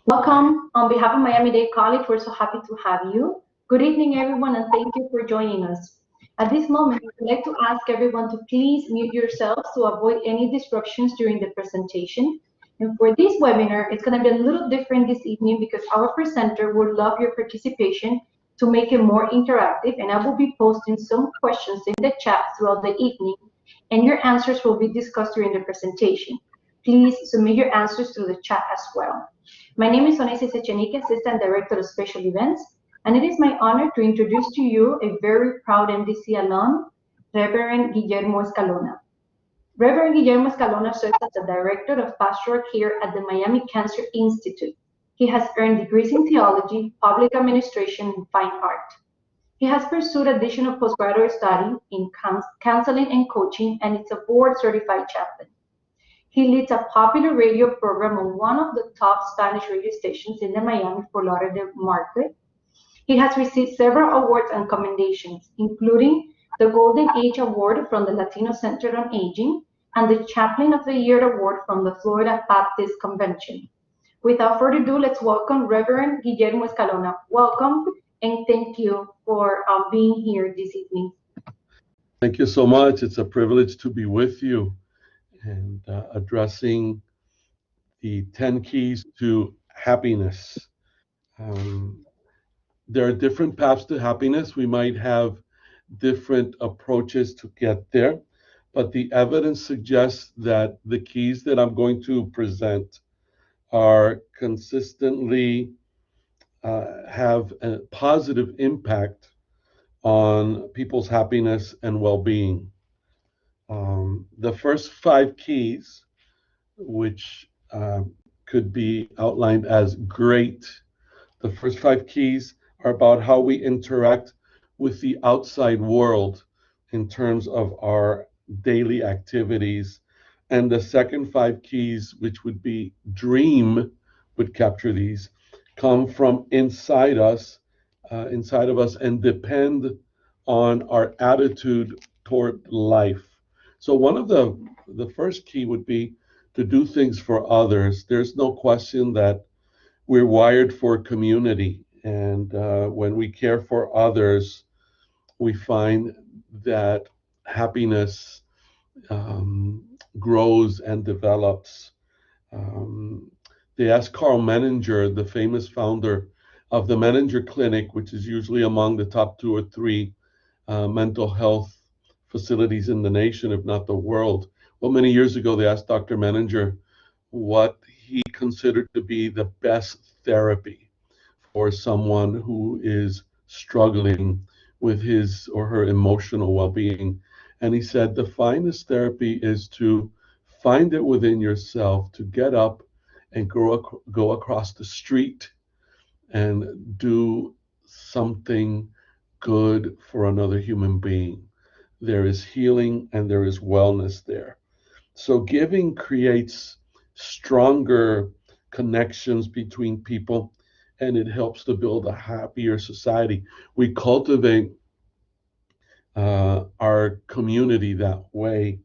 Welcome. On behalf of Miami-Dade College, we're so happy to have you. Good evening, everyone, and thank you for joining us. At this moment, we'd like to ask everyone to please mute yourselves to avoid any disruptions during the presentation. And for this webinar, it's going to be a little different this evening because our presenter would love your participation to make it more interactive, and I will be posting some questions in the chat throughout the evening, and your answers will be discussed during the presentation. Please submit your answers through the chat as well. My name is Onesis Echenique, Assistant Director of Special Events, and it is my honor to introduce to you a very proud MDC alum, Reverend Guillermo Escalona. Reverend Guillermo Escalona serves as the Director of Pastoral Care at the Miami Cancer Institute. He has earned degrees in theology, public administration, and fine art. He has pursued additional postgraduate study in counseling and coaching, and is a board-certified chaplain. He leads a popular radio program on one of the top Spanish radio stations in the Miami-Fort Lauderdale market. He has received several awards and commendations, including the Golden Age Award from the Latino Center on Aging and the Chaplain of the Year Award from the Florida Baptist Convention. Without further ado, let's welcome Reverend Guillermo Escalona. Welcome, and thank you for being here this evening. Thank you so much. It's a privilege to be with you and addressing the 10 keys to happiness. There are different paths to happiness. We might have different approaches to get there, but the evidence suggests that the keys that I'm going to present are consistently have a positive impact on people's happiness and well-being. The first 5 keys, which could be outlined as great, the first 5 keys are about how we interact with the outside world in terms of our daily activities. And the second 5 keys, which would be dream, would capture these, come from inside of us, and depend on our attitude toward life. So one of the first key would be to do things for others. There's no question that we're wired for community, and when we care for others, we find that happiness grows and develops. They asked Carl Menninger, the famous founder of the Menninger Clinic, which is usually among the top 2 or 3 mental health facilities in the nation, if not the world. Well, many years ago, they asked Dr. Menninger what he considered to be the best therapy for someone who is struggling with his or her emotional well-being. And he said, the finest therapy is to find it within yourself, to get up and go across the street and do something good for another human being. There is healing and there is wellness there. So giving creates stronger connections between people, and it helps to build a happier society. We cultivate our community that way.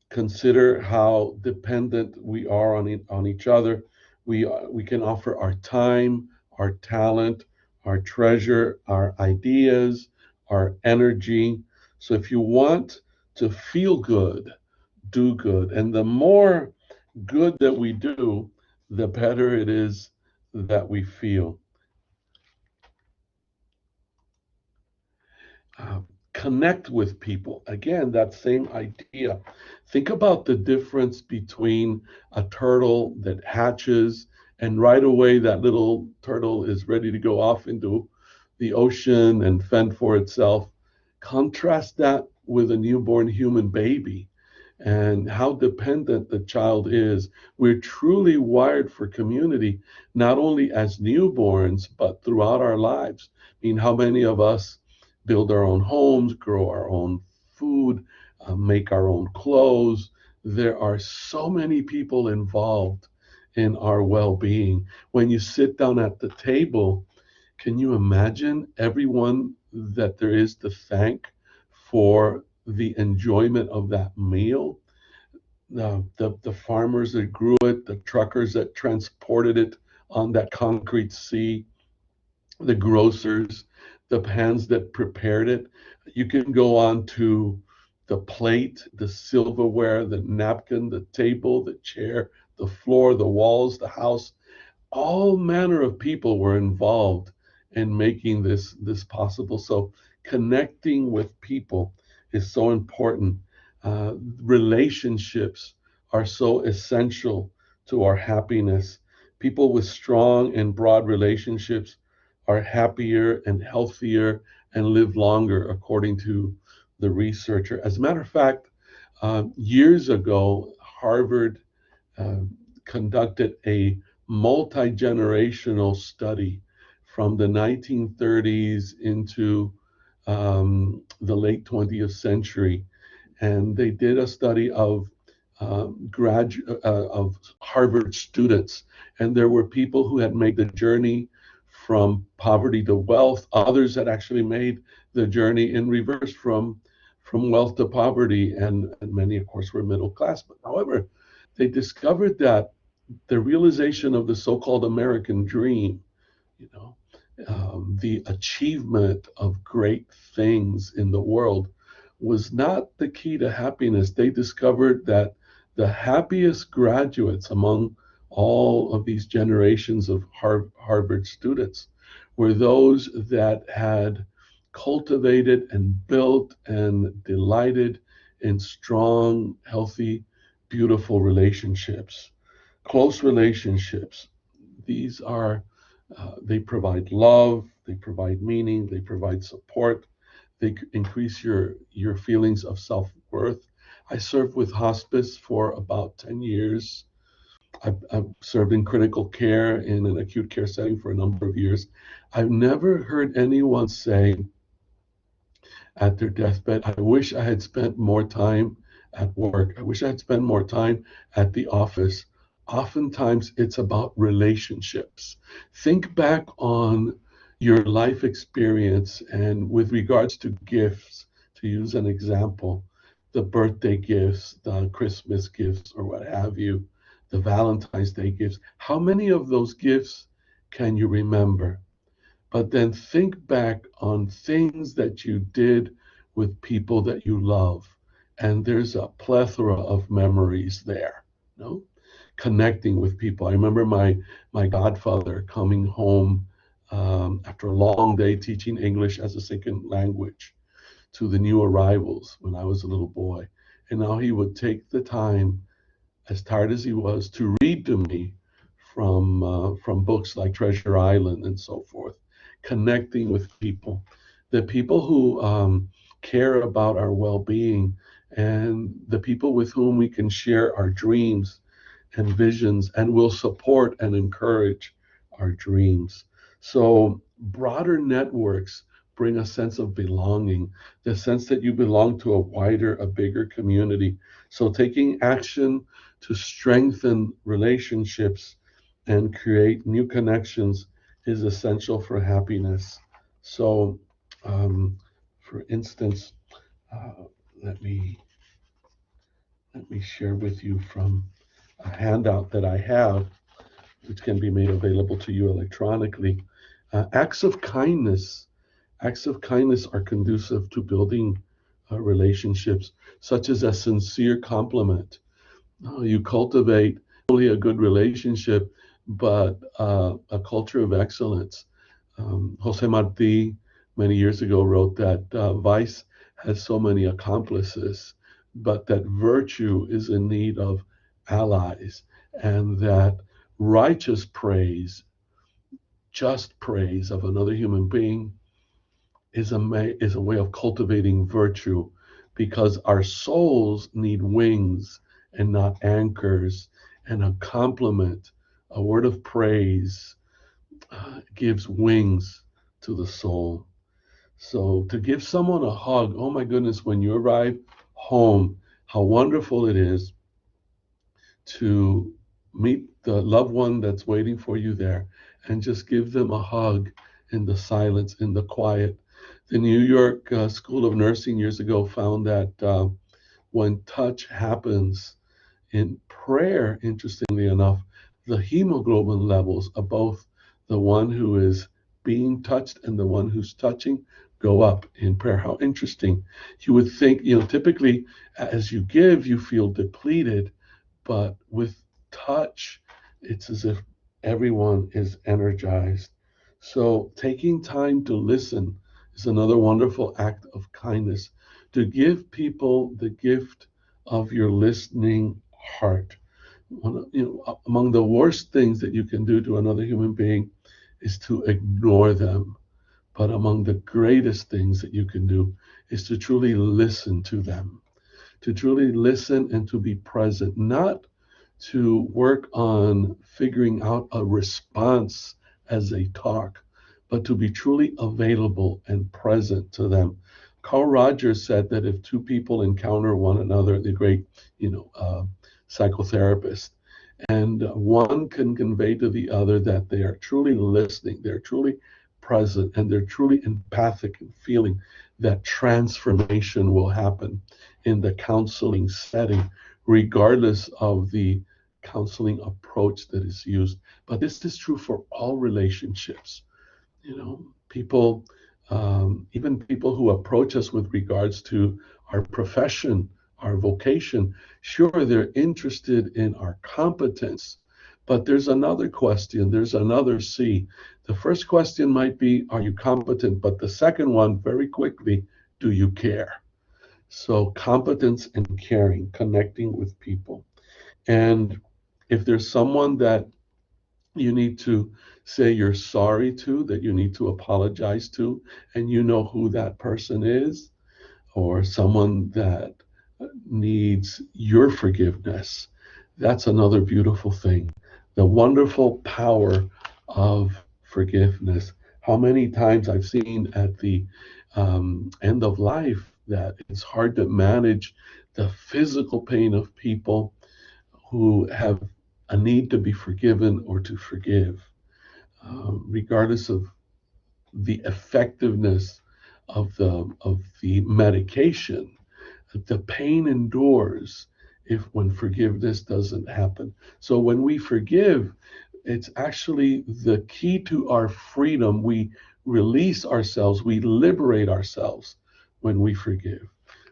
Consider how dependent we are on each other. We can offer our time, our talent, our treasure, our ideas, our energy. So if you want to feel good, do good. And the more good that we do, the better it is that we feel. Connect with people. Again, that same idea. Think about the difference between a turtle that hatches and right away that little turtle is ready to go off into the ocean and fend for itself. Contrast that with a newborn human baby and how dependent the child is. We're truly wired for community, not only as newborns, but throughout our lives. I mean, how many of us build our own homes, grow our own food, make our own clothes? There are so many people involved in our well-being. When you sit down at the table, can you imagine everyone that there is to thank for the enjoyment of that meal? the farmers that grew it, the truckers that transported it on that concrete sea, the grocers, the hands that prepared it. You can go on to the plate, the silverware, the napkin, the table, the chair, the floor, the walls, the house. All manner of people were involved in making this possible. So connecting with people is so important. Relationships are so essential to our happiness. People with strong and broad relationships are happier and healthier and live longer, according to the researcher. As a matter of fact, years ago, Harvard uh, conducted a multi-generational study from the 1930s into the late 20th century, and they did a study of of Harvard students, and there were people who had made the journey from poverty to wealth. Others had actually made the journey in reverse from wealth to poverty, and many, of course, were middle class. But however, they discovered that the realization of the so-called American dream, you know, the achievement of great things in the world was not the key to happiness. They discovered that the happiest graduates among all of these generations of Harvard students were those that had cultivated and built and delighted in strong, healthy, beautiful relationships, close relationships. These are, they provide love, they provide meaning, they provide support, they increase your feelings of self-worth. I served with hospice for about 10 years. I've served in critical care in an acute care setting for a number of years. I've never heard anyone say at their deathbed, I wish I had spent more time at work. I wish I had spent more time at the office. Oftentimes, it's about relationships. Think back on your life experience, and with regards to gifts, to use an example, the birthday gifts, the Christmas gifts, or what have you, the Valentine's Day gifts. How many of those gifts can you remember? But then think back on things that you did with people that you love. And there's a plethora of memories there, no? Connecting with people. I remember my godfather coming home after a long day teaching English as a second language to the new arrivals when I was a little boy. And now he would take the time, as tired as he was, to read to me from books like Treasure Island and so forth, connecting with people, the people who care about our well-being, and the people with whom we can share our dreams and visions and will support and encourage our dreams. So broader networks bring a sense of belonging, the sense that you belong to a wider, a bigger community. So taking action to strengthen relationships and create new connections is essential for happiness. So, for instance, uh, let me let me share with you from a handout that I have, which can be made available to you electronically. Acts of kindness. Acts of kindness are conducive to building relationships, such as a sincere compliment. You cultivate not only a good relationship, but a culture of excellence. Jose Marti, many years ago, wrote that vice has so many accomplices, but that virtue is in need of allies, and that righteous praise, just praise of another human being, is a way of cultivating virtue, because our souls need wings and not anchors, and a compliment, a word of praise, gives wings to the soul. So to give someone a hug, oh my goodness, when you arrive home, how wonderful it is to meet the loved one that's waiting for you there and just give them a hug in the silence, in the quiet. The New York School of Nursing years ago found that when touch happens, In prayer, interestingly enough, the hemoglobin levels of both the one who is being touched and the one who's touching go up in prayer. How interesting. You would think, typically as you give, you feel depleted, but with touch, it's as if everyone is energized. So taking time to listen is another wonderful act of kindness, to give people the gift of your listening heart. Among the worst things that you can do to another human being is to ignore them. But among the greatest things that you can do is to truly listen to them, to truly listen and to be present, not to work on figuring out a response as they talk, but to be truly available and present to them. Carl Rogers said that if two people encounter one another, the great, psychotherapist, and one can convey to the other that they are truly listening, they're truly present, and they're truly empathic and feeling, that transformation will happen in the counseling setting, regardless of the counseling approach that is used. But this is true for all relationships. People, even people who approach us with regards to our profession, our vocation, sure, they're interested in our competence, but there's another question, there's another C. The first question might be, are you competent? But the second one, very quickly, do you care? So competence and caring, connecting with people. And if there's someone that you need to say you're sorry to, that you need to apologize to, and you know who that person is, or someone that needs your forgiveness, that's another beautiful thing. The wonderful power of forgiveness. How many times I've seen at the end of life that it's hard to manage the physical pain of people who have a need to be forgiven or to forgive, regardless of the effectiveness of the medication. The pain endures when forgiveness doesn't happen. So when we forgive, it's actually the key to our freedom. We release ourselves, we liberate ourselves when we forgive.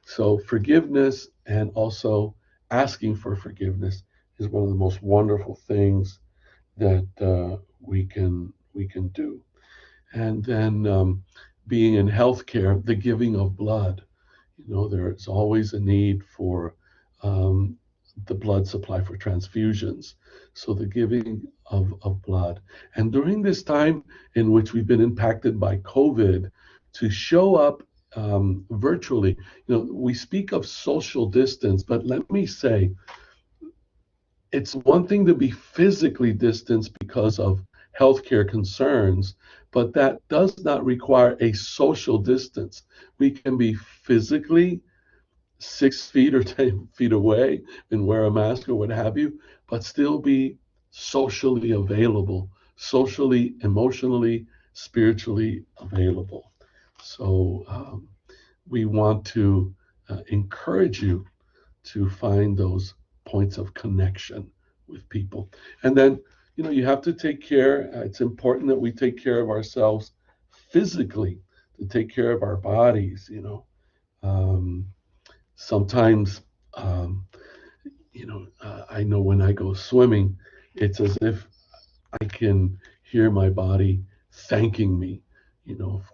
So forgiveness and also asking for forgiveness is one of the most wonderful things that we can do. And then being in healthcare, the giving of blood. There's always a need for the blood supply for transfusions. So the giving of blood. And during this time in which we've been impacted by COVID, to show up virtually, we speak of social distance, but let me say, it's one thing to be physically distanced because of healthcare concerns, but that does not require a social distance. We can be physically 6 feet or 10 feet away and wear a mask or what have you, but still be socially available, socially, emotionally, spiritually available. So we want to encourage you to find those points of connection with people. And then, you have to take care. It's important that we take care of ourselves physically, to take care of our bodies. Sometimes, I know when I go swimming, it's as if I can hear my body thanking me,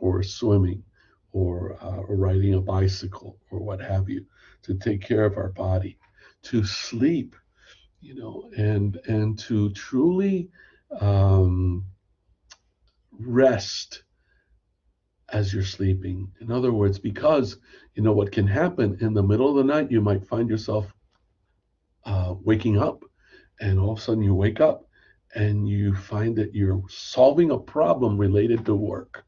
for swimming or riding a bicycle or what have you, to take care of our body, to sleep, and to truly rest as you're sleeping. In other words, because what can happen in the middle of the night, you might find yourself waking up, and all of a sudden you wake up and you find that you're solving a problem related to work,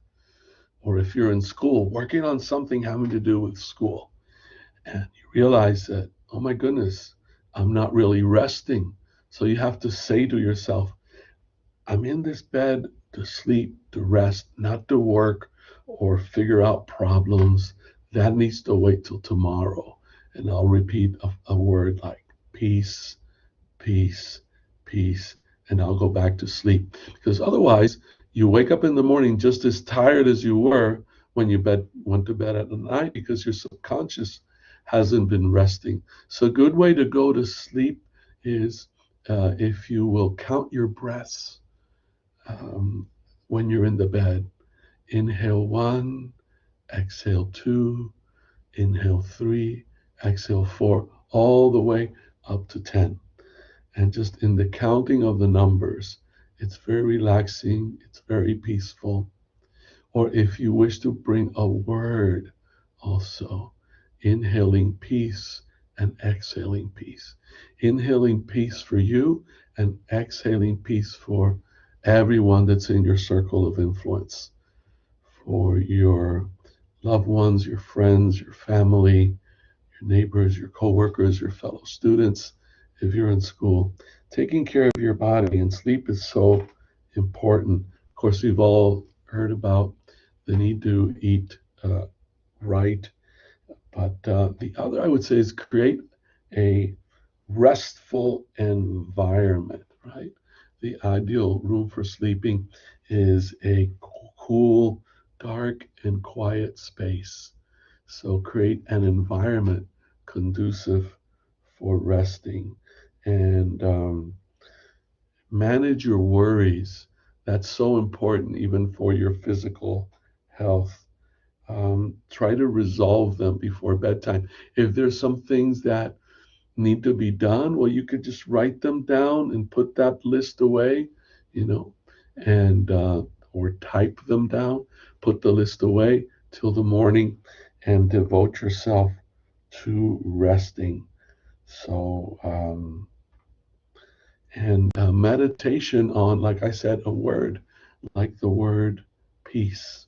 or if you're in school, working on something having to do with school, and you realize that, oh my goodness, I'm not really resting. So you have to say to yourself, I'm in this bed to sleep, to rest, not to work or figure out problems. That needs to wait till tomorrow. And I'll repeat a word like peace, peace, peace, and I'll go back to sleep. Because otherwise, you wake up in the morning just as tired as you were when you went to bed at night, because your subconscious hasn't been resting. So a good way to go to sleep is, if you will, count your breaths when you're in the bed. Inhale 1, exhale 2, inhale 3, exhale 4, all the way up to 10. And just in the counting of the numbers, it's very relaxing, it's very peaceful. Or if you wish to bring a word also, inhaling peace and exhaling peace. Inhaling peace for you and exhaling peace for everyone that's in your circle of influence, for your loved ones, your friends, your family, your neighbors, your coworkers, your fellow students, if you're in school. Taking care of your body, and sleep is so important. Of course, we've all heard about the need to eat right, but the other, I would say, is create a restful environment, right? The ideal room for sleeping is a cool, dark, and quiet space. So create an environment conducive for resting, and manage your worries. That's so important, even for your physical health. Try to resolve them before bedtime. If there's some things that need to be done, well, you could just write them down and put that list away, you know, and or type them down, put the list away till the morning, and devote yourself to resting. So, and meditation on, like I said, a word, like the word peace,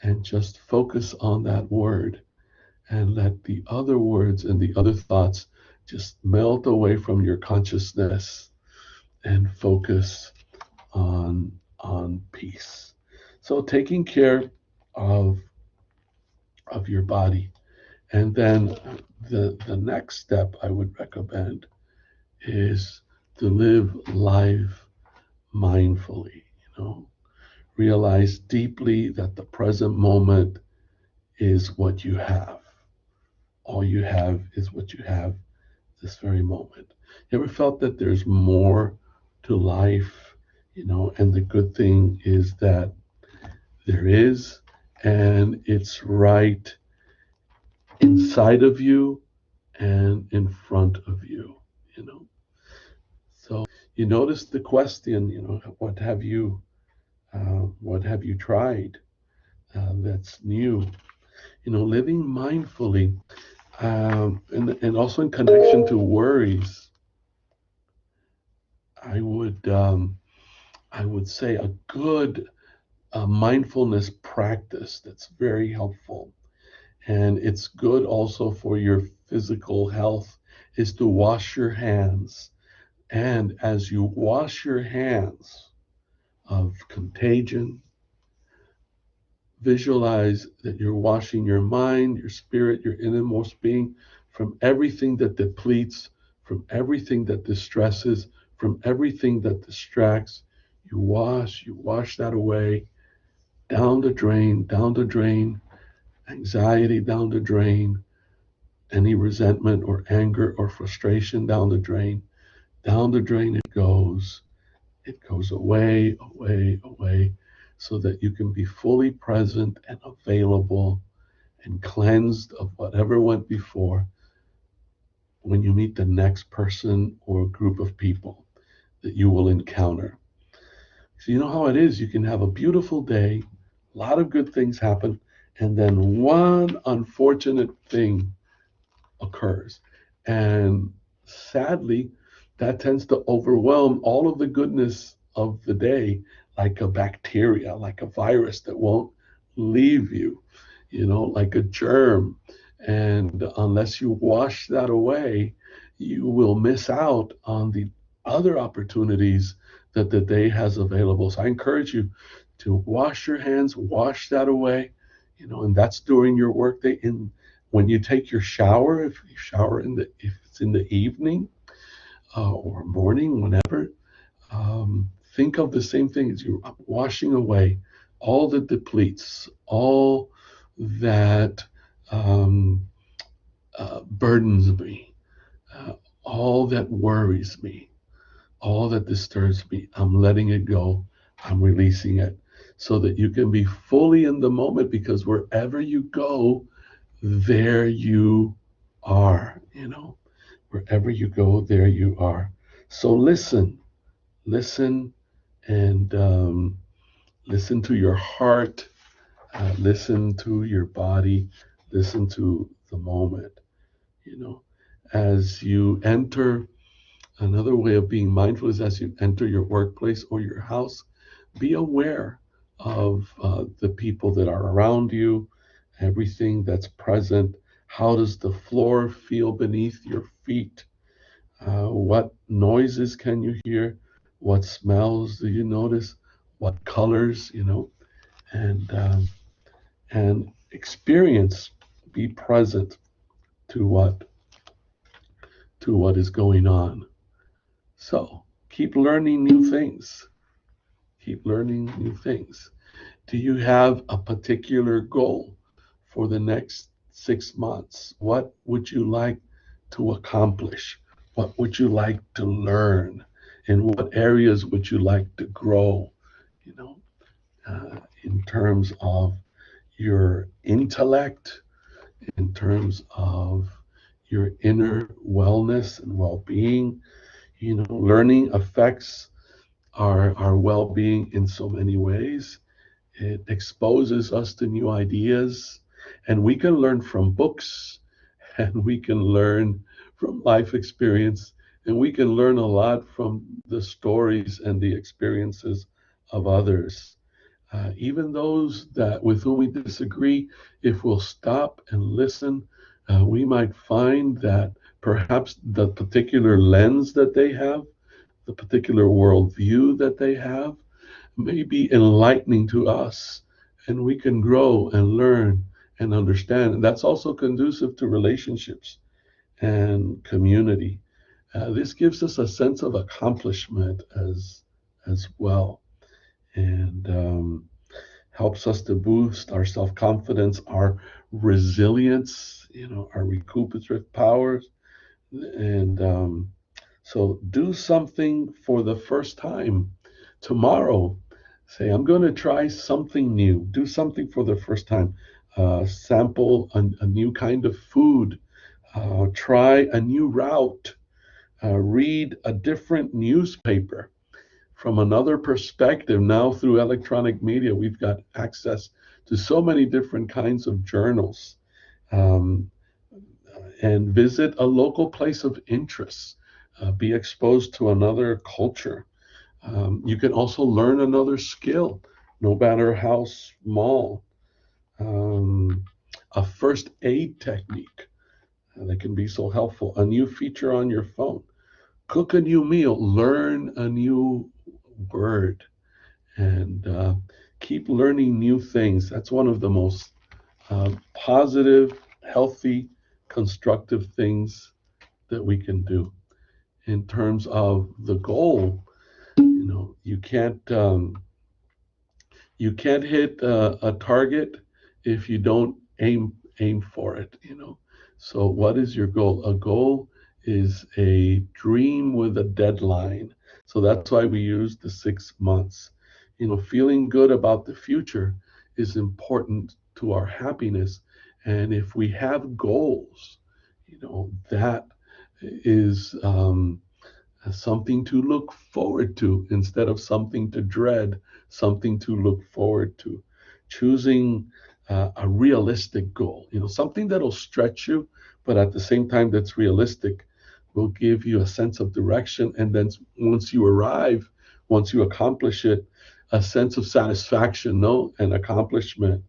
and just focus on that word, and let the other words and the other thoughts just melt away from your consciousness, and focus on peace. So taking care of your body. And then the next step I would recommend is to live life mindfully, realize deeply that the present moment is what you have. All you have is what you have this very moment. You ever felt that there's more to life, and the good thing is that there is, and it's right inside of you and in front of you. So you notice the question, what have you tried that's new? Living mindfully, and also in connection to worries, I would say a good mindfulness practice that's very helpful, and it's good also for your physical health, is to wash your hands. And as you wash your hands of contagion, visualize that you're washing your mind, your spirit, your innermost being from everything that depletes, from everything that distresses, from everything that distracts. You wash that away, down the drain, anxiety down the drain, any resentment or anger or frustration down the drain it goes. It goes away, away, away, so that you can be fully present and available and cleansed of whatever went before when you meet the next person or group of people that you will encounter. So you know how it is. You can have a beautiful day, a lot of good things happen, and then one unfortunate thing occurs. And sadly, that tends to overwhelm all of the goodness of the day, like a bacteria, like a virus that won't leave you, like a germ. And unless you wash that away, you will miss out on the other opportunities that the day has available. So I encourage you to wash your hands, wash that away, and that's during your workday. When you take your shower, if you shower if it's in the evening, or morning, whenever, think of the same thing as you're washing away all that depletes, all that burdens me, uh, all that worries me, all that disturbs me. I'm letting it go. I'm releasing it so that you can be fully in the moment, because wherever you go, there you are, wherever you go, there you are. So listen, and listen to your heart, listen to your body, listen to the moment, you know, as you enter. Another way of being mindful is as you enter your workplace or your house, be aware of the people that are around you, everything that's present. How does the floor feel beneath your feet? What noises can you hear? What smells do you notice? What colors, and experience. Be present to what is going on. So keep learning new things. Keep learning new things. Do you have a particular goal for the next 6 months? What would you like to accomplish? What would you like to learn? In what areas would you like to grow? You know, in terms of your intellect, in terms of your inner wellness and well-being. Learning affects our well-being in so many ways. It exposes us to new ideas, and we can learn from books, and we can learn from life experience, and we can learn a lot from the stories and the experiences of others. Even those that with whom we disagree, if we'll stop and listen, we might find that perhaps the particular lens that they have, the particular worldview that they have, may be enlightening to us, and we can grow and learn and understand. And that's also conducive to relationships and community. This gives us a sense of accomplishment as well, and helps us to boost our self-confidence, our resilience, our recuperative powers. And so do something for the first time tomorrow. Say, I'm going to try something new. Do something for the first time. Sample a new kind of food. Try a new route. Read a different newspaper from another perspective. Now, through electronic media, we've got access to so many different kinds of journals. Um, and visit a local place of interest. Be exposed to another culture. You can also learn another skill, no matter how small. Um, a first aid technique that can be so helpful. A new feature on your phone. Cook a new meal. Learn a new word. And keep learning new things. That's one of the most positive, healthy, constructive things that we can do. In terms of the goal, you can't hit a target if you don't aim for it. So what is your goal? A goal is a dream with a deadline. So that's why we use the 6 months. Feeling good about the future is important to our happiness. And if we have goals, that is something to look forward to instead of something to dread, something to look forward to. Choosing a realistic goal, something that'll stretch you, but at the same time that's realistic, will give you a sense of direction. And then once you arrive, once you accomplish it, a sense of satisfaction, no, and accomplishment.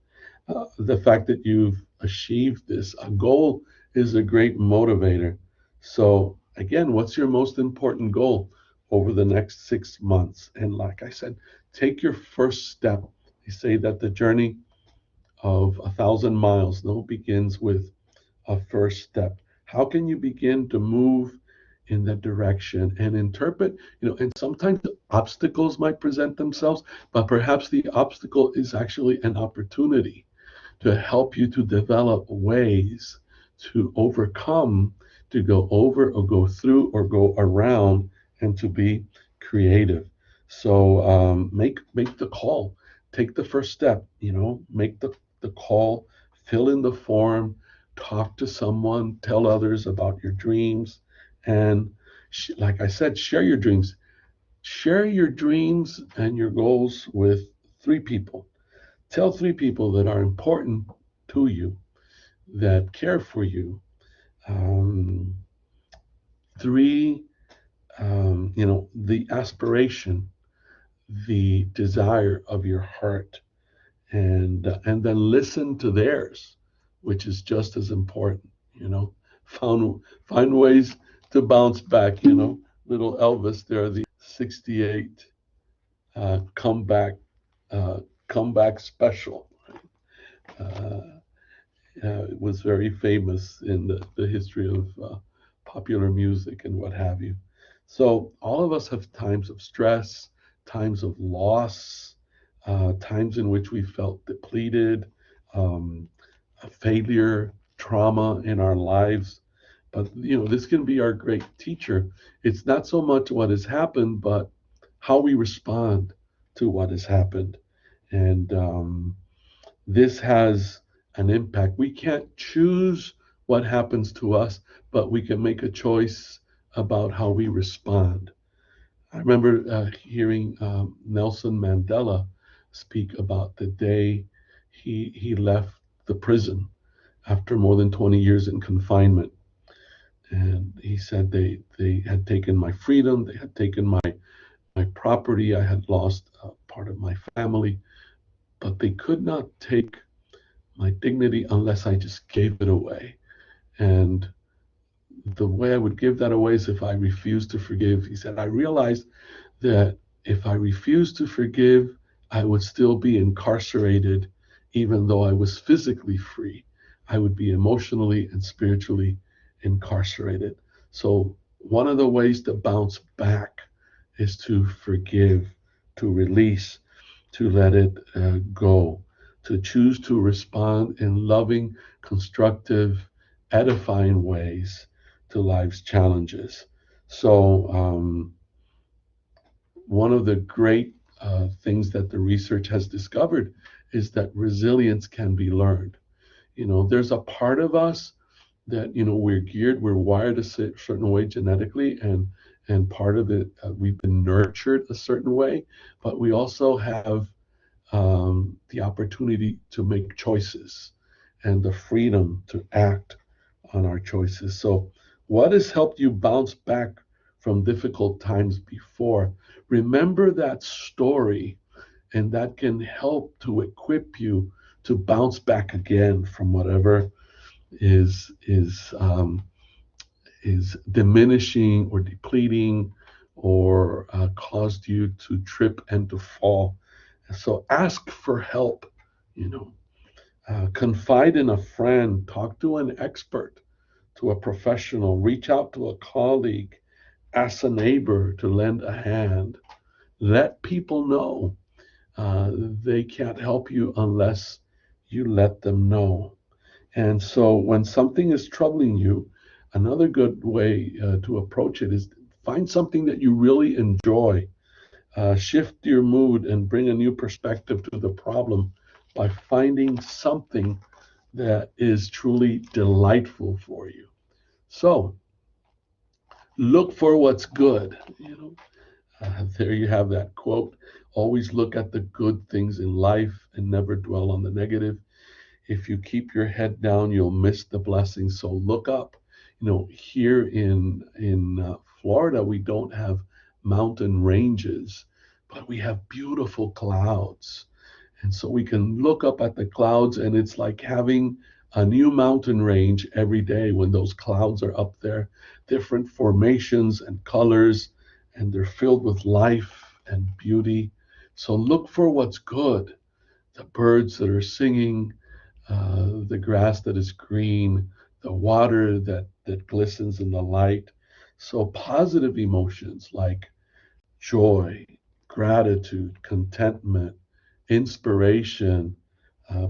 The fact that you've achieved this, a goal is a great motivator. So again, what's your most important goal over the next 6 months? And like I said, take your first step. They say that the journey of 1,000 miles, no, begins with a first step. How can you begin to move in that direction and interpret, and sometimes obstacles might present themselves, but perhaps the obstacle is actually an opportunity to help you to develop ways to overcome, to go over or go through or go around, and to be creative. So make the call, take the first step, make the call, fill in the form, talk to someone, tell others about your dreams, and like I said, share your dreams. Share your dreams and your goals with 3 people. Tell 3 people that are important to you, that care for you. Um, three, the aspiration, the desire of your heart, and then listen to theirs, which is just as important. Find ways to bounce back. Little Elvis there, the 68 comeback comeback special. Uh, it was very famous in the history of popular music and what have you. So all of us have times of stress, times of loss, times in which we felt depleted, um, a failure, trauma in our lives. But this can be our great teacher. It's not so much what has happened, but how we respond to what has happened. And this has an impact. We can't choose what happens to us, but we can make a choice about how we respond. I remember hearing Nelson Mandela speak about the day he left the prison after more than 20 years in confinement. And he said they had taken my freedom, they had taken my property, I had lost part of my family, but they could not take my dignity unless I just gave it away. And the way I would give that away is if I refused to forgive. He said, I realized that if I refused to forgive, I would still be incarcerated, even though I was physically free. I would be emotionally and spiritually incarcerated. So, one of the ways to bounce back is to forgive, to release, to let it go, to choose to respond in loving, constructive, edifying ways to life's challenges. So, one of the great things that the research has discovered is that resilience can be learned. There's a part of us that we're wired a certain way genetically, and part of it we've been nurtured a certain way, but we also have the opportunity to make choices and the freedom to act on our choices. So, what has helped you bounce back from difficult times before? Remember that story, and that can help to equip you to bounce back again from whatever is diminishing or depleting or caused you to trip and to fall. So ask for help, confide in a friend, talk to an expert, to a professional, reach out to a colleague, ask a neighbor to lend a hand. Let people know they can't help you unless you let them know. And so when something is troubling you, another good way to approach it is find something that you really enjoy. Shift your mood and bring a new perspective to the problem by finding something that is truly delightful for you. So look for what's good. There you have that quote. Always look at the good things in life and never dwell on the negative. If you keep your head down, you'll miss the blessings. So look up. Here in Florida, we don't have mountain ranges, but we have beautiful clouds. And so we can look up at the clouds, and it's like having a new mountain range every day when those clouds are up there, different formations and colors, and they're filled with life and beauty. So look for what's good, the birds that are singing, the grass that is green, the water that glistens in the light. So positive emotions like joy, gratitude, contentment, inspiration,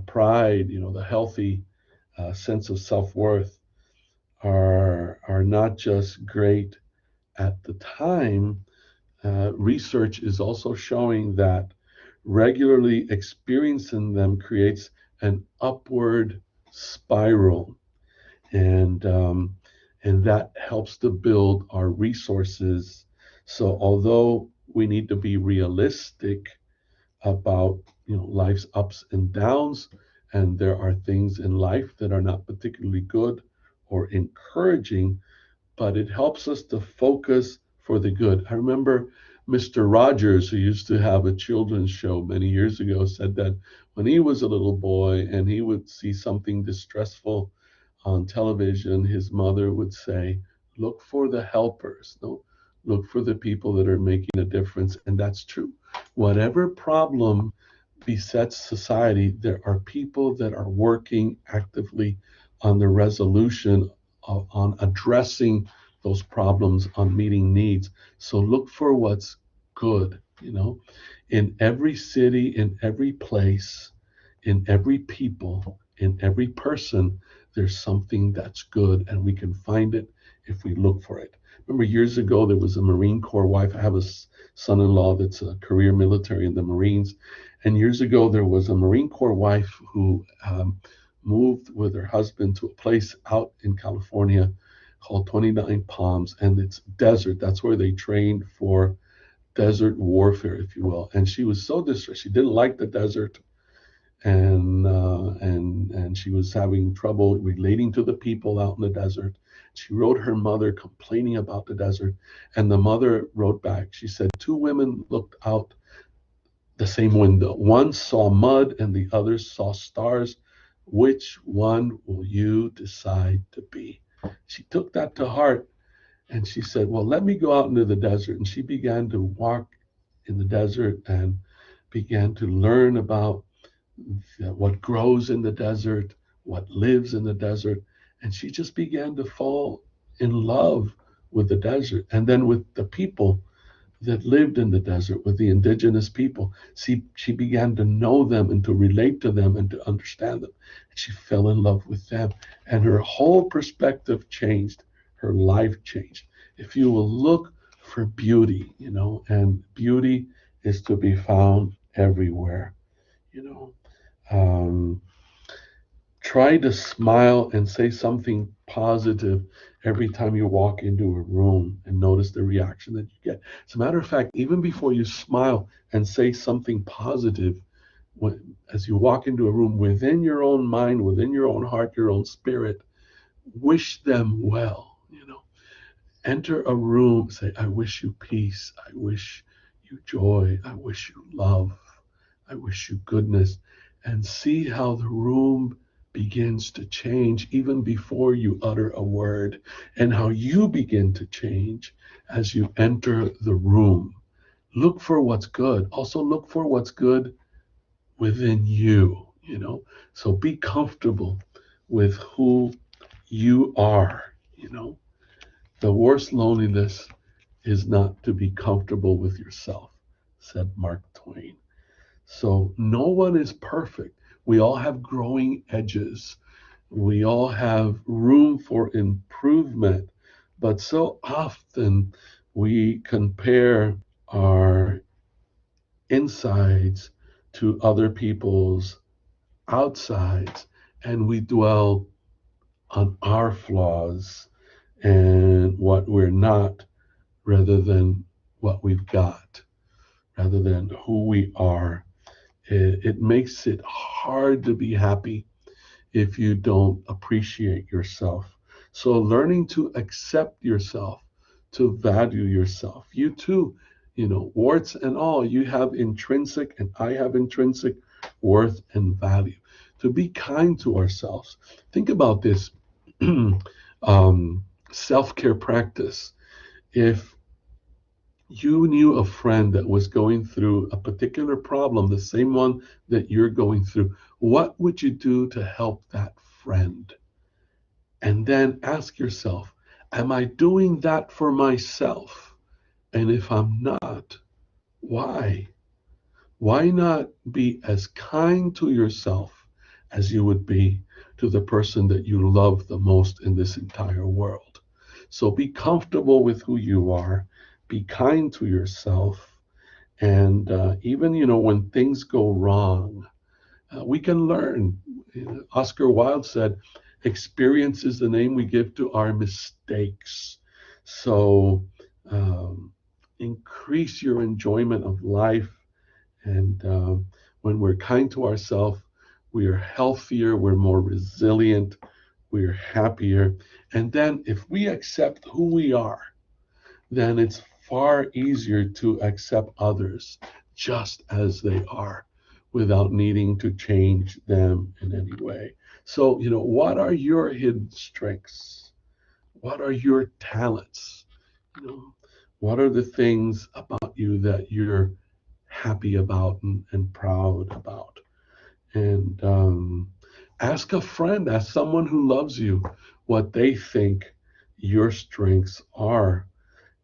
pride, the healthy sense of self-worth are not just great at the time. Research is also showing that regularly experiencing them creates an upward spiral, and that helps to build our resources. So although we need to be realistic about life's ups and downs, and there are things in life that are not particularly good or encouraging, but it helps us to focus for the good. I remember Mr. Rogers, who used to have a children's show many years ago, said that when he was a little boy and he would see something distressful on television, his mother would say, look for the helpers, no? Look for the people that are making a difference. And that's true. Whatever problem besets society, there are people that are working actively on the resolution on addressing those problems, on meeting needs. So look for what's good, in every city, in every place, in every people, in every person. There's something that's good, and we can find it if we look for it. Remember, years ago, there was a Marine Corps wife. I have a son-in-law that's a career military in the Marines. And years ago, there was a Marine Corps wife who moved with her husband to a place out in California called 29 Palms, and it's desert. That's where they trained for desert warfare, if you will. And she was so distressed. She didn't like the desert, and she was having trouble relating to the people out in the desert. She wrote her mother complaining about the desert, and the mother wrote back. She said, two women looked out the same window. One saw mud and the other saw stars. Which one will you decide to be? She took that to heart, and she said, well, let me go out into the desert. And she began to walk in the desert and began to learn about what grows in the desert, what lives in the desert. And she just began to fall in love with the desert, and then with the people that lived in the desert, with the indigenous people. She began to know them and to relate to them and to understand them. And she fell in love with them, and her whole perspective changed. Her life changed. If you will look for beauty, and beauty is to be found everywhere, um, try to smile and say something positive every time you walk into a room, and notice the reaction that you get. As a matter of fact, even before you smile and say something positive, as you walk into a room, within your own mind, within your own heart, your own spirit, wish them well. Enter a room, say, I wish you peace, I wish you joy, I wish you love, I wish you goodness, and see how the room begins to change even before you utter a word, and how you begin to change as you enter the room. Look for what's good. Also look for what's good within you, So be comfortable with who you are, The worst loneliness is not to be comfortable with yourself, said Mark Twain. So no one is perfect. We all have growing edges. We all have room for improvement. But so often we compare our insides to other people's outsides, and we dwell on our flaws and what we're not, rather than what we've got, rather than who we are. It makes it hard to be happy if you don't appreciate yourself. So learning to accept yourself, to value yourself. You too, warts and all, you have intrinsic, and I have intrinsic worth and value. To be kind to ourselves. Think about this self-care practice. If you knew a friend that was going through a particular problem, the same one that you're going through, what would you do to help that friend? And then ask yourself, Am I doing that for myself? And if I'm not, why? Why not be as kind to yourself as you would be to the person that you love the most in this entire world? So be comfortable with who you are, be kind to yourself, and even when things go wrong, we can learn. Oscar Wilde said, "Experience is the name we give to our mistakes." So increase your enjoyment of life, and when we're kind to ourselves, we are healthier, we're more resilient, we're happier. And then if we accept who we are, then it's far easier to accept others just as they are without needing to change them in any way. So, what are your hidden strengths? What are your talents? You know, what are the things about you that you're happy about and proud about? And ask a friend, ask someone who loves you what they think your strengths are,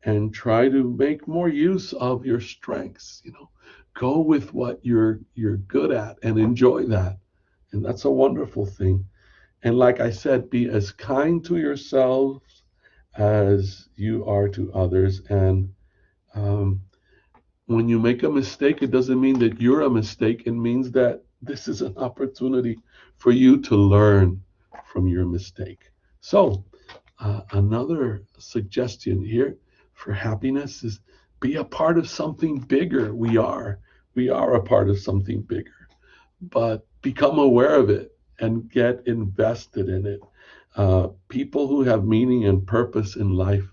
and try to make more use of your strengths. Go with what you're good at and enjoy that. And that's a wonderful thing. And like I said, be as kind to yourselves as you are to others. And um, when you make a mistake, it doesn't mean that you're a mistake. It means that this is an opportunity for you to learn from your mistake. So, another suggestion here for happiness is be a part of something bigger. We are a part of something bigger, but become aware of it and get invested in it. People who have meaning and purpose in life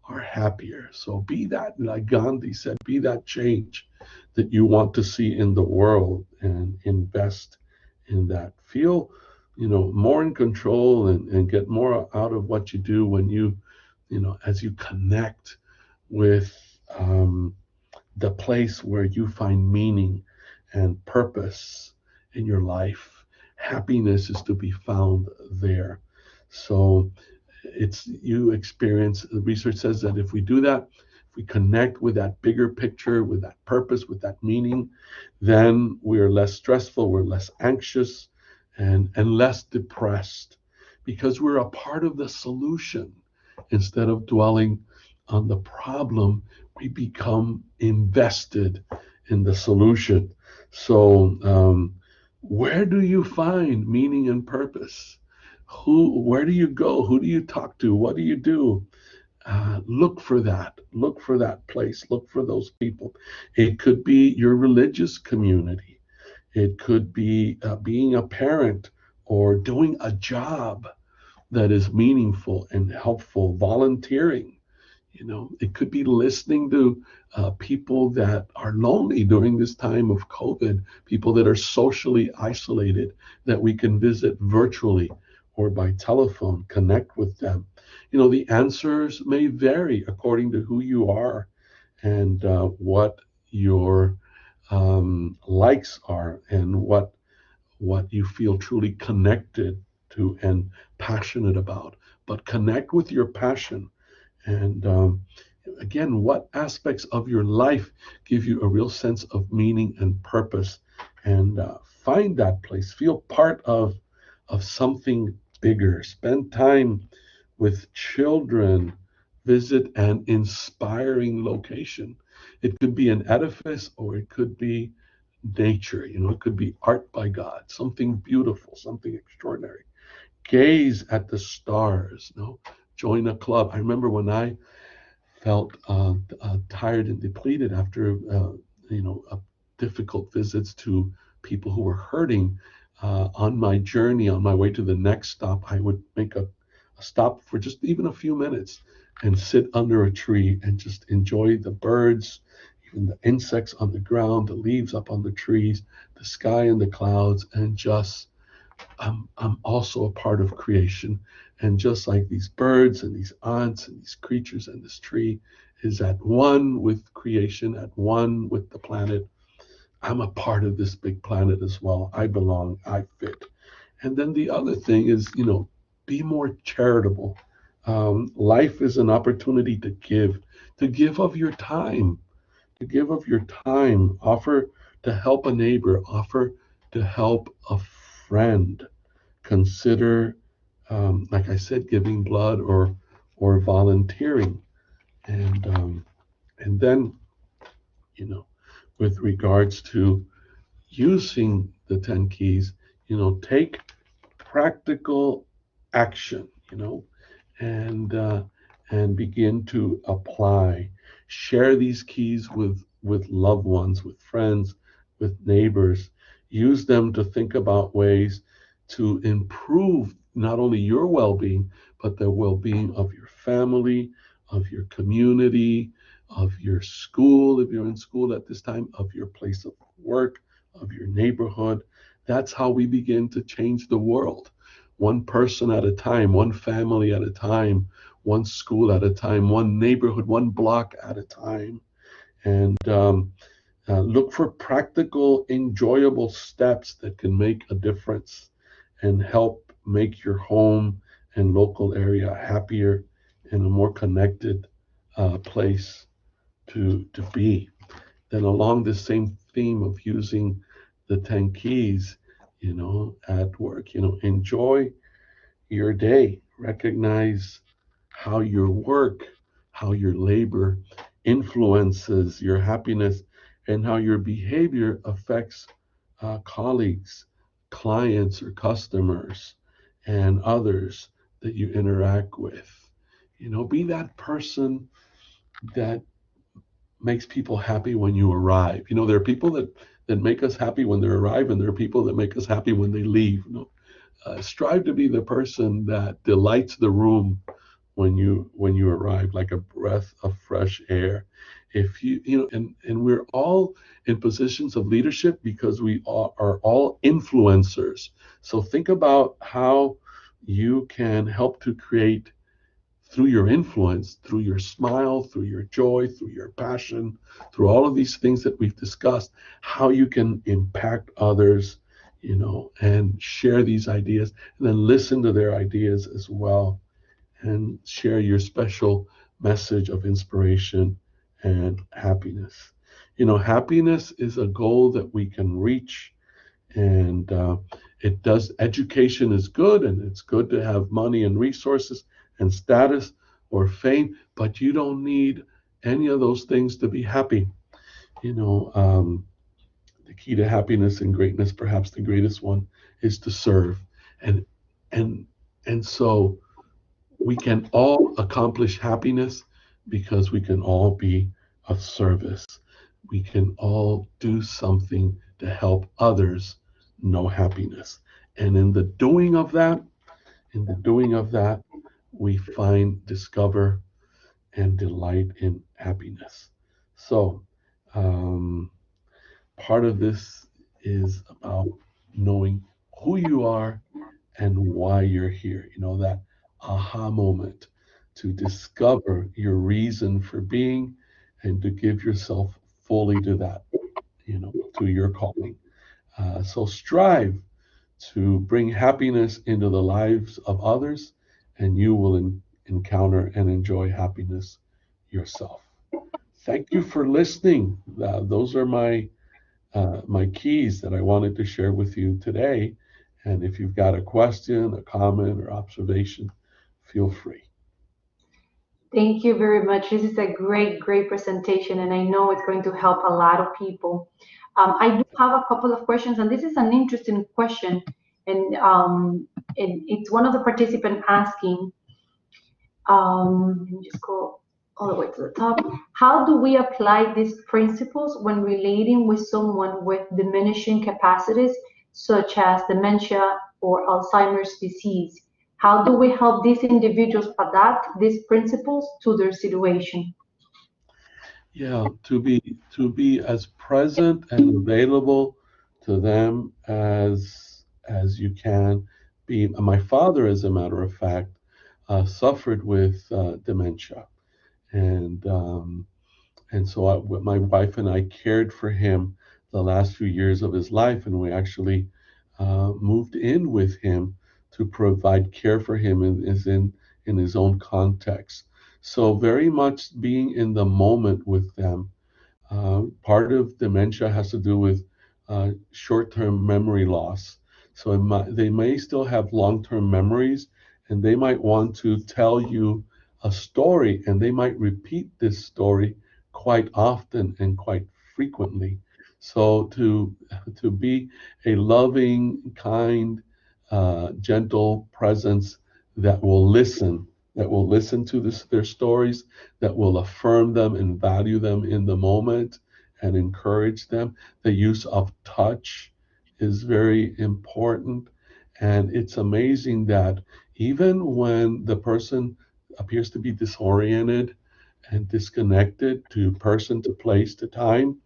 are happier. So be that, like Gandhi said, be that change that you want to see in the world, and invest in that. Feel, more in control, and get more out of what you do when as you connect with the place where you find meaning and purpose in your life. Happiness is to be found there. So it's you experience, the research says that if we do that, if we connect with that bigger picture, with that purpose, with that meaning, then we're less stressful, we're less anxious, and less depressed, because we're a part of the solution. Instead of dwelling on the problem, we become invested in the solution. So where do you find meaning and purpose? Where do you go? Who do you talk to? What do you do? Look for that. Look for that place. Look for those people. It could be your religious community. It could be being a parent, or doing a job that is meaningful and helpful, volunteering. It could be listening to people that are lonely during this time of COVID, people that are socially isolated, that we can visit virtually or by telephone, connect with them. The answers may vary according to who you are, and what your likes are, and what you feel truly connected to and passionate about. But connect with your passion. And again, what aspects of your life give you a real sense of meaning and purpose? And find that place. Feel part of something bigger. Spend time with children. Visit an inspiring location. It could be an edifice, or it could be nature. It could be art by God, something beautiful, something extraordinary. Gaze at the stars. Join a club. I remember when I felt tired and depleted after difficult visits to people who were hurting. On my journey, on my way to the next stop, I would make a stop for just even a few minutes and sit under a tree and just enjoy the birds, even the insects on the ground, the leaves up on the trees, the sky and the clouds, and just I'm also a part of creation. And just like these birds and these ants and these creatures and this tree is at one with creation, at one with the planet, I'm a part of this big planet as well. I belong, I fit. And then the other thing is, be more charitable. Life is an opportunity to give of your time, to give of your time, offer to help a neighbor, offer to help a friend. Consider, like I said, giving blood or volunteering, and and then, with regards to using the 10 keys, take practical action, and and begin to apply. Share these keys with loved ones, with friends, with neighbors. Use them to think about ways to improve not only your well-being, but the well-being of your family, of your community, of your school, if you're in school at this time, of your place of work, of your neighborhood. That's how we begin to change the world, one person at a time, one family at a time, one school at a time, one neighborhood, one block at a time. And look for practical, enjoyable steps that can make a difference and help make your home and local area happier and a more connected place to be. Then, along the same theme of using the 10 keys, at work, enjoy your day. Recognize how your work, how your labor influences your happiness, and how your behavior affects colleagues, clients, or customers, and others that you interact with. Be that person that makes people happy when you arrive. There are people that make us happy when they arrive, and there are people that make us happy when they leave. Strive to be the person that delights the room when you arrive, like a breath of fresh air. If and we're all in positions of leadership because we are all influencers. So think about how you can help to create, through your influence, through your smile, through your joy, through your passion, through all of these things that we've discussed, how you can impact others, and share these ideas, and then listen to their ideas as well, and share your special message of inspiration and happiness. Happiness is a goal that we can reach, and education is good, and it's good to have money and resources and status or fame, but you don't need any of those things to be happy. The key to happiness and greatness, perhaps the greatest one, is to serve, and and and so we can all accomplish happiness because we can all be of service. We can all do something to help others know happiness. And in the doing of that, we discover, and delight in happiness. So, um, part of this is about knowing who you are and why you're here. That aha moment to discover your reason for being and to give yourself fully to that, to your calling. So strive to bring happiness into the lives of others, and you will encounter and enjoy happiness yourself. Thank you for listening. Those are my keys that I wanted to share with you today. And if you've got a question, a comment, or observation, feel free. Thank you very much. This is a great, great presentation, and I know it's going to help a lot of people. I do have a couple of questions, and this is an interesting question, and it's one of the participants asking. Let me just go all the way to the top. How do we apply these principles when relating with someone with diminishing capacities, such as dementia or Alzheimer's disease? How do we help these individuals adapt these principles to their situation? Yeah, to be as present and available to them as you can be. My father, as a matter of fact, suffered with dementia, and so my wife and I cared for him the last few years of his life, and we actually moved in with him to provide care for him in his own context. So very much being in the moment with them. Part of dementia has to do with short-term memory loss. So they may still have long-term memories, and they might want to tell you a story, and they might repeat this story quite often and quite frequently. So to be a loving, kind, gentle presence that will listen, to their stories, that will affirm them and value them in the moment and encourage them. The use of touch is very important. And it's amazing that even when the person appears to be disoriented and disconnected to person, to place, to time,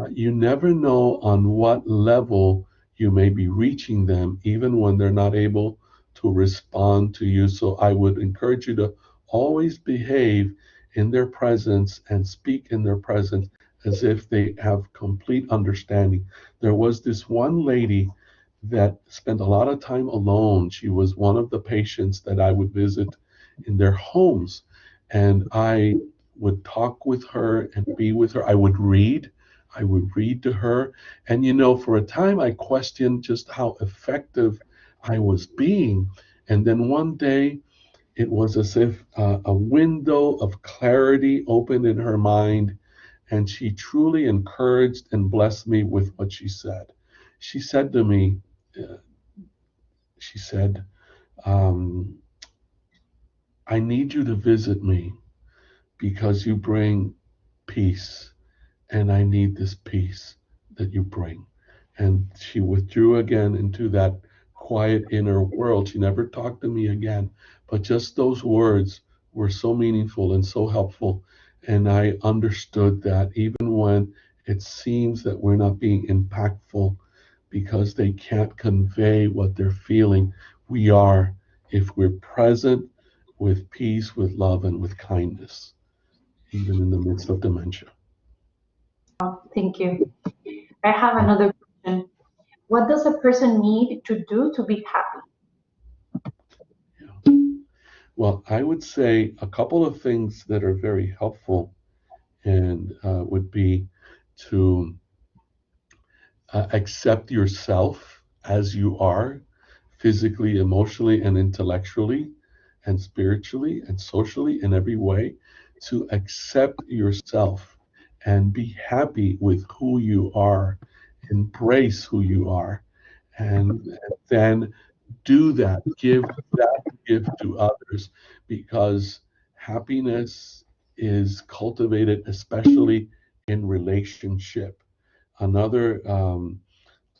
you never know on what level you may be reaching them, even when they're not able to respond to you. So I would encourage you to always behave in their presence and speak in their presence as if they have complete understanding. There was this one lady that spent a lot of time alone. She was one of the patients that I would visit in their homes, and I would talk with her and be with her. I would read to her. And, for a time, I questioned just how effective I was being. And then one day, it was as if a window of clarity opened in her mind, and she truly encouraged and blessed me with what she said. She said to me, uh, she said, um, I need you to visit me because you bring peace, and I need this peace that you bring. And she withdrew again into that quiet inner world. She never talked to me again, but just those words were so meaningful and so helpful. And I understood that even when it seems that we're not being impactful because they can't convey what they're feeling, we are, if we're present with peace, with love, and with kindness, even in the midst of dementia. Thank you. I have another question. What does a person need to do to be happy? Yeah. Well, I would say a couple of things that are very helpful and would be to accept yourself as you are, physically, emotionally, and intellectually, and spiritually, and socially, in every way, to accept yourself and be happy with who you are, embrace who you are, and then do that, give that gift to others, because happiness is cultivated especially in relationship. Another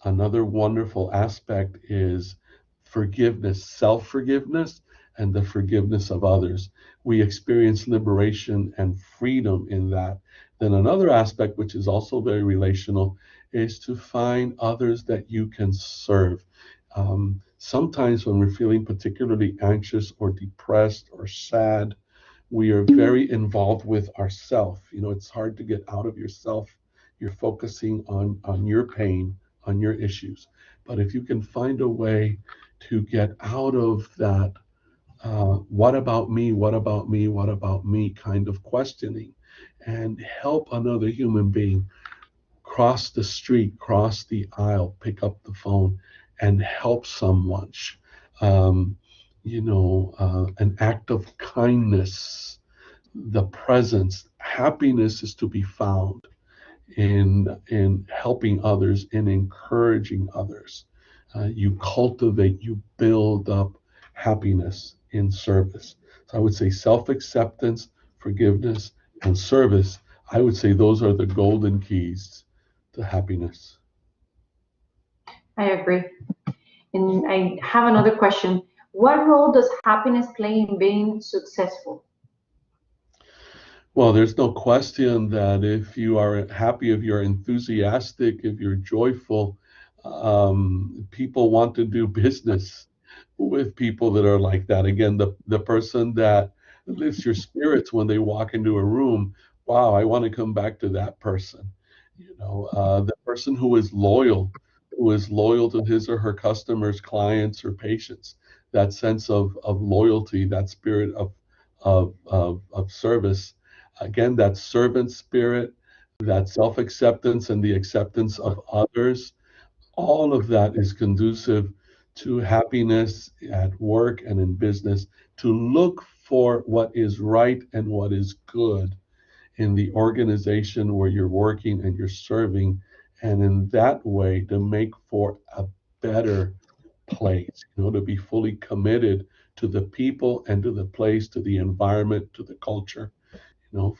wonderful aspect is forgiveness, self-forgiveness, and the forgiveness of others. We experience liberation and freedom in that. Then another aspect, which is also very relational, is to find others that you can serve. Sometimes when we're feeling particularly anxious or depressed or sad, we are very involved with ourself. It's hard to get out of yourself. You're focusing on your pain, on your issues. But if you can find a way to get out of that, what about me, what about me, what about me kind of questioning, and help another human being cross the street, cross the aisle, pick up the phone, and help someone. Um, an act of kindness, the presence, happiness is to be found in helping others, in encouraging others. You cultivate, you build up happiness in service. So I would say self-acceptance, forgiveness, and service. I would say those are the golden keys to happiness. I agree. And I have another question. What role does happiness play in being successful? Well, there's no question that if you are happy, if you're enthusiastic, if you're joyful, people want to do business with people that are like that. Again, the person that lifts your spirits when they walk into a room, wow, I want to come back to that person. The person who is loyal to his or her customers, clients, or patients. that sense of loyalty, that spirit of service. Again, that servant spirit, that self-acceptance and the acceptance of others, all of that is conducive to happiness at work and in business, to look for what is right and what is good in the organization where you're working and you're serving, and in that way to make for a better place, to be fully committed to the people and to the place, to the environment, to the culture.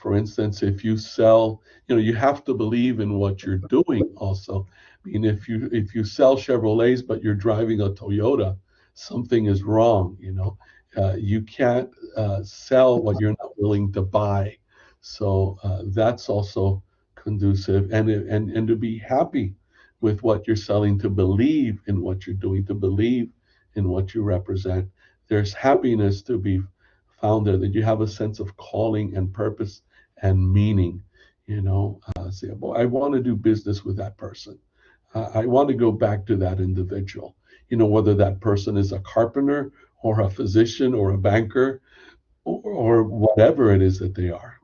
For instance, if you sell, you have to believe in what you're doing also. I mean, if you sell Chevrolets but you're driving a Toyota, something is wrong. You can't sell what you're not willing to buy. So that's also conducive, and to be happy with what you're selling, to believe in what you're doing, to believe in what you represent. There's happiness to be found there, that you have a sense of calling and purpose and meaning. Say, boy, I want to do business with that person. I want to go back to that individual. Whether that person is a carpenter or a physician or a banker or whatever it is that they are.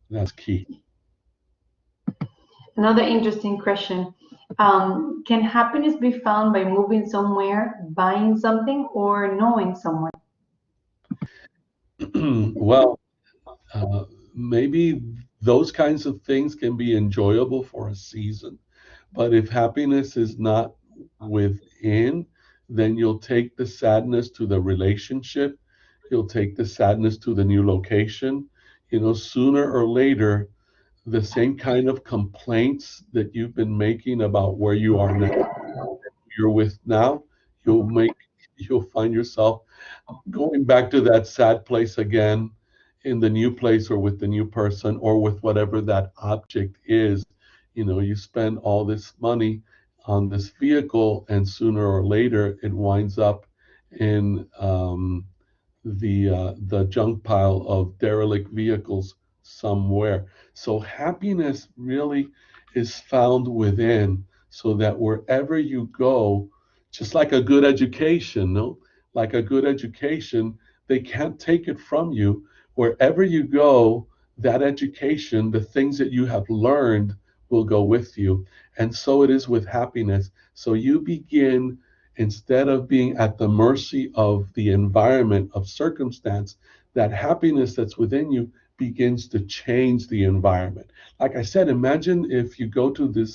That's key. Another interesting question. Can happiness be found by moving somewhere, buying something, or knowing someone? Well, maybe those kinds of things can be enjoyable for a season, but if happiness is not within, then you'll take the sadness to the relationship, you'll take the sadness to the new location. Sooner or later, the same kind of complaints that you've been making about where you are now, you're with now, you'll find yourself going back to that sad place again, in the new place or with the new person or with whatever that object is. You spend all this money on this vehicle, and sooner or later it winds up in the junk pile of derelict vehicles somewhere. So happiness really is found within, so that wherever you go, just like a good education, no? Like a good education, they can't take it from you. Wherever you go, that education, the things that you have learned, will go with you. And so it is with happiness. So you begin, instead of being at the mercy of the environment, of circumstance, that happiness that's within you begins to change the environment. Like I said, imagine if you go to the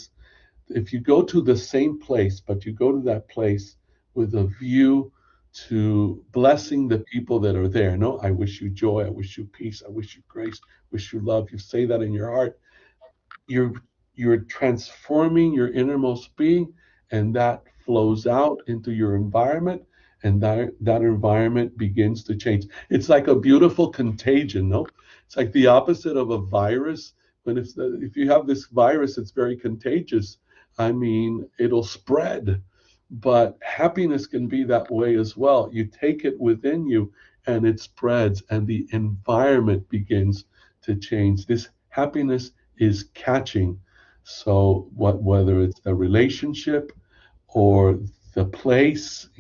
same place, but you go to that place with a view to blessing the people that are there. No, I wish you joy, I wish you peace, I wish you grace, wish you love. You say that in your heart. You're transforming your innermost being, and that flows out into your environment, and that environment begins to change. It's like a beautiful contagion, no? It's like the opposite of a virus. If you have this virus, it's very contagious. I mean, it'll spread. But happiness can be that way as well. You take it within you and it spreads, and the environment begins to change. This happiness is catching. So whether it's the relationship or the place,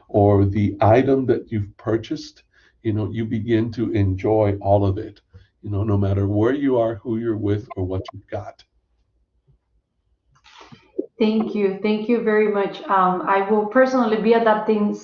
or the item that you've purchased, you begin to enjoy all of it, no matter where you are, who you're with, or what you've got. Thank you very much. I will personally be adapting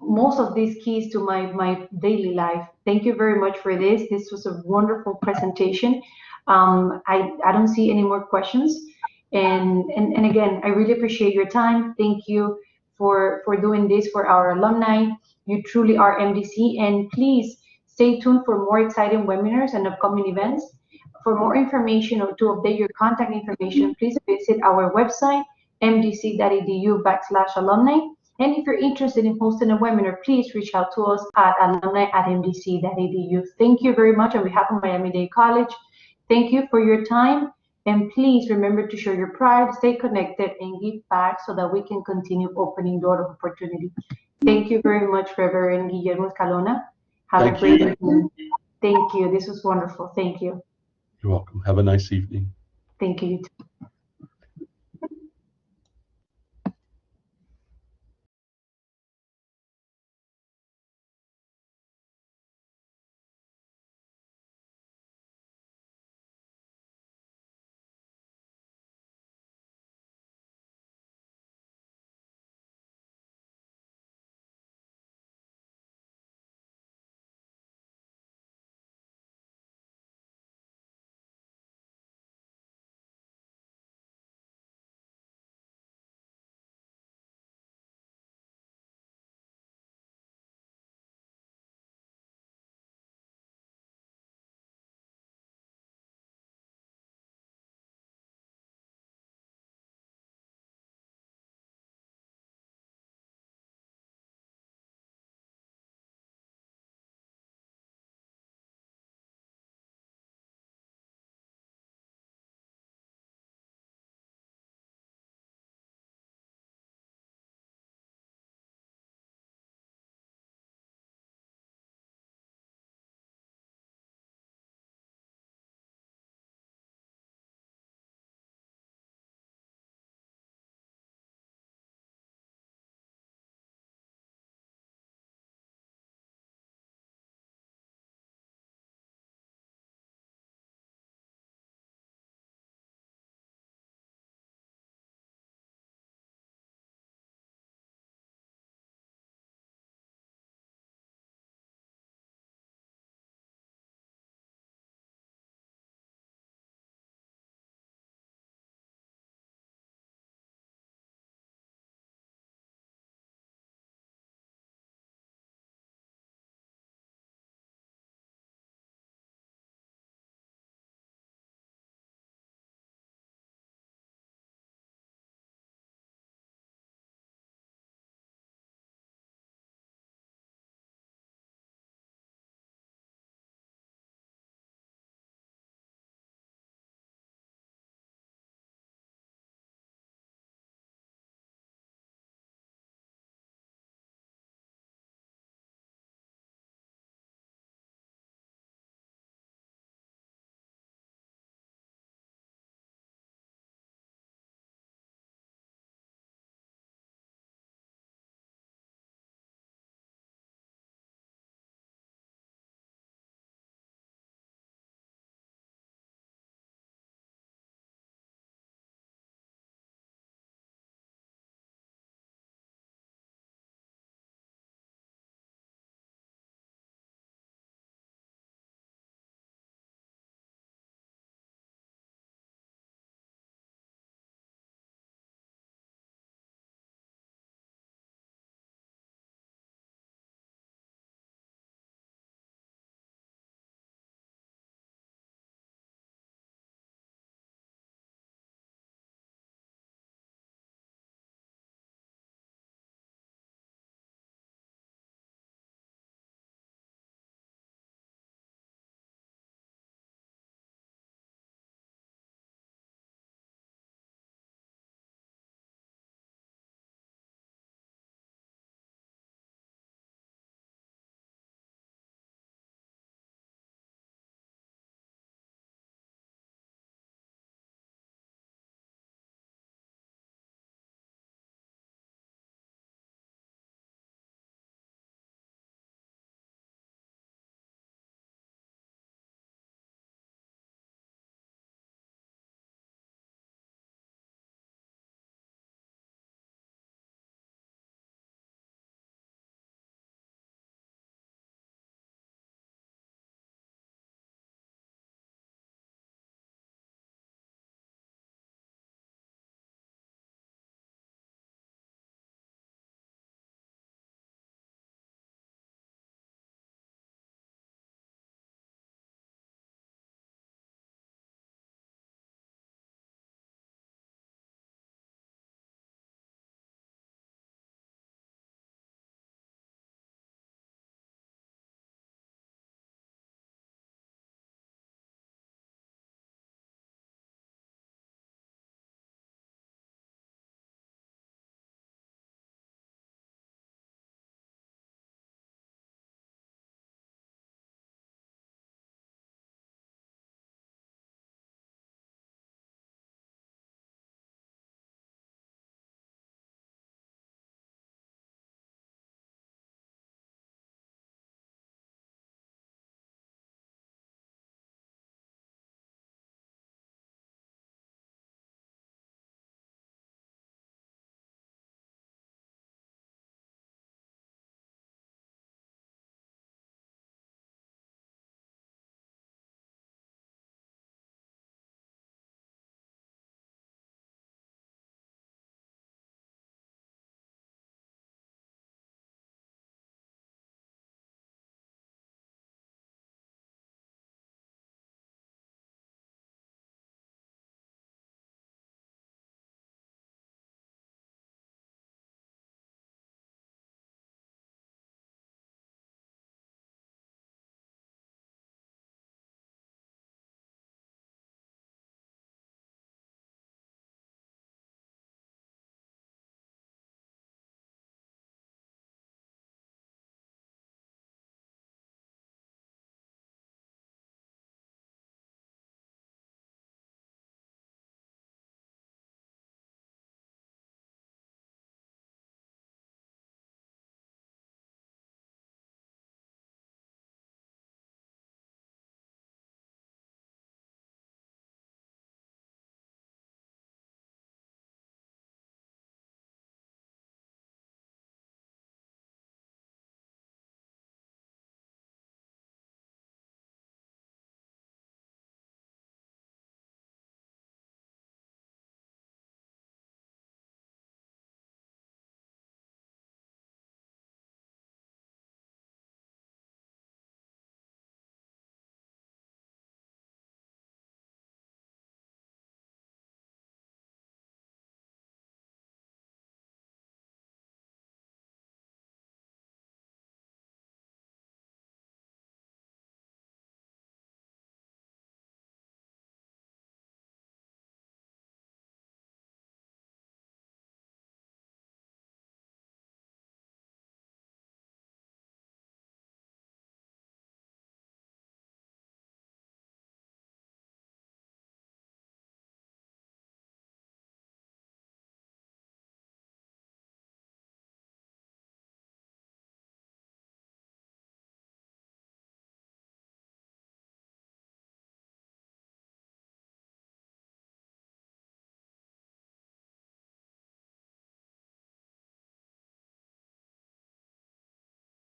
most of these keys to my daily life. Thank you very much for this. This was a wonderful presentation. I don't see any more questions. And again, I really appreciate your time. Thank you for doing this for our alumni. You truly are MDC, and please stay tuned for more exciting webinars and upcoming events. For more information or to update your contact information, please visit our website, mdc.edu/alumni. And if you're interested in hosting a webinar, please reach out to us at alumni@mdc.edu. Thank you very much on behalf of Miami-Dade College. Thank you for your time. And please remember to show your pride, stay connected, and give back so that we can continue opening doors of opportunity. Thank you very much, Reverend Guillermo Escalona. Have a great evening. Thank you. This was wonderful. Thank you. You're welcome. Have a nice evening. Thank you.